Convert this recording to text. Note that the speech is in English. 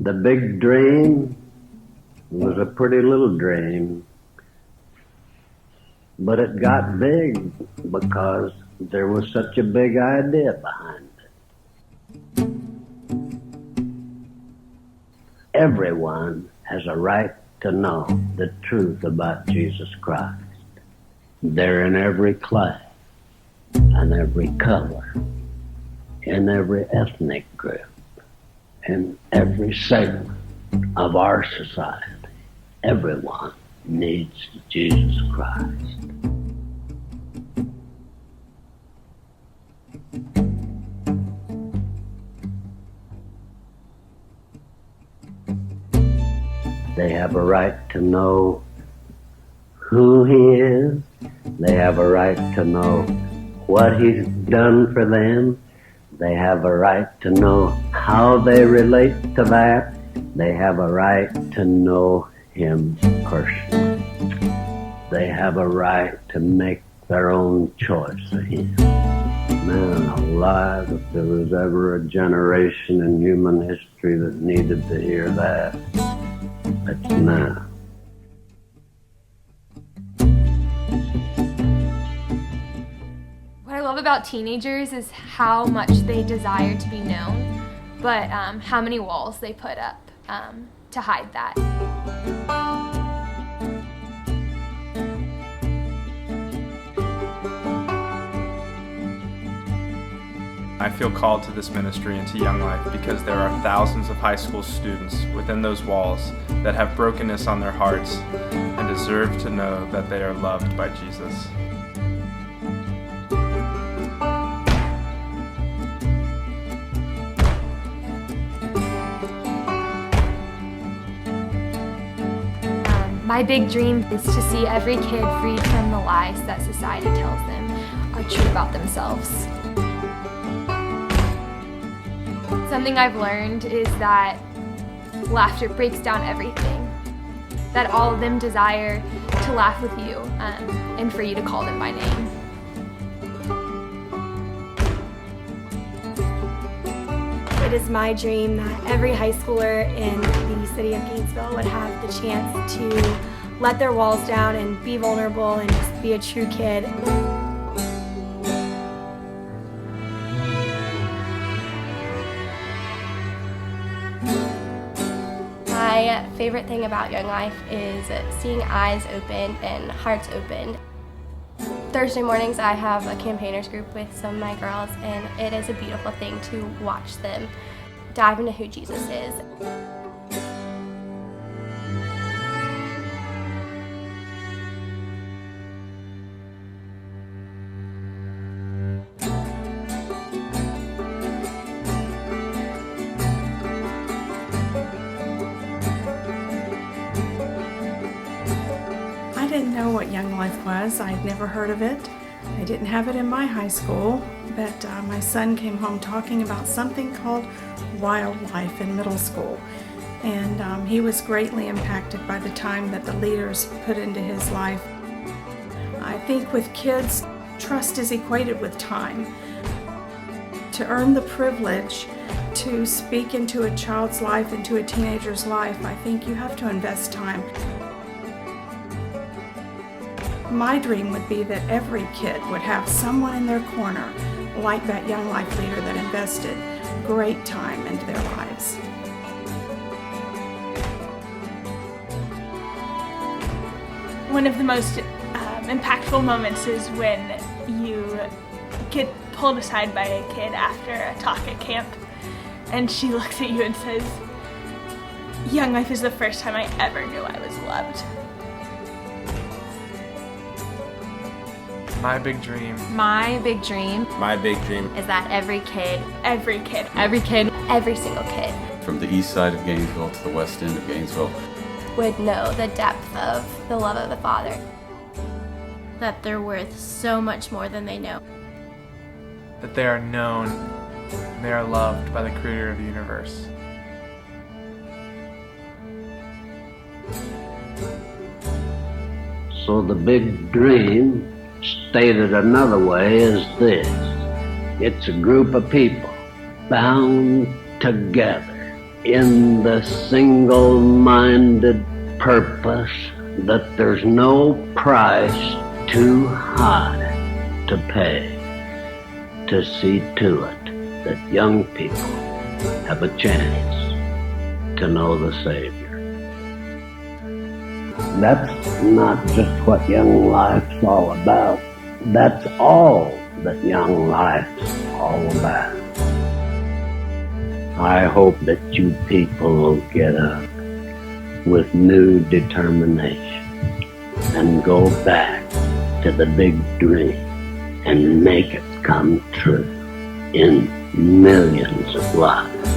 The big dream was a pretty little dream, but it got big because there was such a big idea behind it. Everyone has a right to know the truth about Jesus Christ. They're in every class and every color, in every ethnic group, in every segment of our society. Everyone needs Jesus Christ. They have a right to know who He is. They have a right to know what He's done for them. They have a right to know how they relate to that. They have a right to know Him personally. They have a right to make their own choice of Him. Man alive, if there was ever a generation in human history that needed to hear that, it's now. What I love about teenagers is how much they desire to be known, but how many walls they put up to hide that. I feel called to this ministry and to Young Life because there are thousands of high school students within those walls that have brokenness on their hearts and deserve to know that they are loved by Jesus. My big dream is to see every kid freed from the lies that society tells them are true about themselves. Something I've learned is that laughter breaks down everything, that all of them desire to laugh with you and for you to call them by name. It is my dream that every high schooler in the city of Gainesville would have the chance to let their walls down and be vulnerable and just be a true kid. My favorite thing about Young Life is seeing eyes opened and hearts opened. Thursday mornings I have a campaigners group with some of my girls, and it is a beautiful thing to watch them dive into who Jesus is. I didn't know what Young Life was. I'd never heard of it. I didn't have it in my high school, but my son came home talking about something called Wildlife in middle school. And he was greatly impacted by the time that the leaders put into his life. I think with kids, trust is equated with time. To earn the privilege to speak into a child's life, into a teenager's life, I think you have to invest time. My dream would be that every kid would have someone in their corner like that Young Life leader that invested great time into their lives. One of the most impactful moments is when you get pulled aside by a kid after a talk at camp, and she looks at you and says, "Young Life is the first time I ever knew I was loved." My big dream. My big dream Is that every kid, Every kid, every single kid from the east side of Gainesville to the west end of Gainesville would know the depth of the love of the Father. That they're worth so much more than they know. That they are known and they are loved by the Creator of the universe. So the big dream, stated another way, is this. It's a group of people bound together in the single-minded purpose that there's no price too high to pay to see to it that young people have a chance to know the Savior. That's not just what Young Life's all about. That's all that Young Life's all about. I hope that you people will get up with new determination and go back to the big dream and make it come true in millions of lives.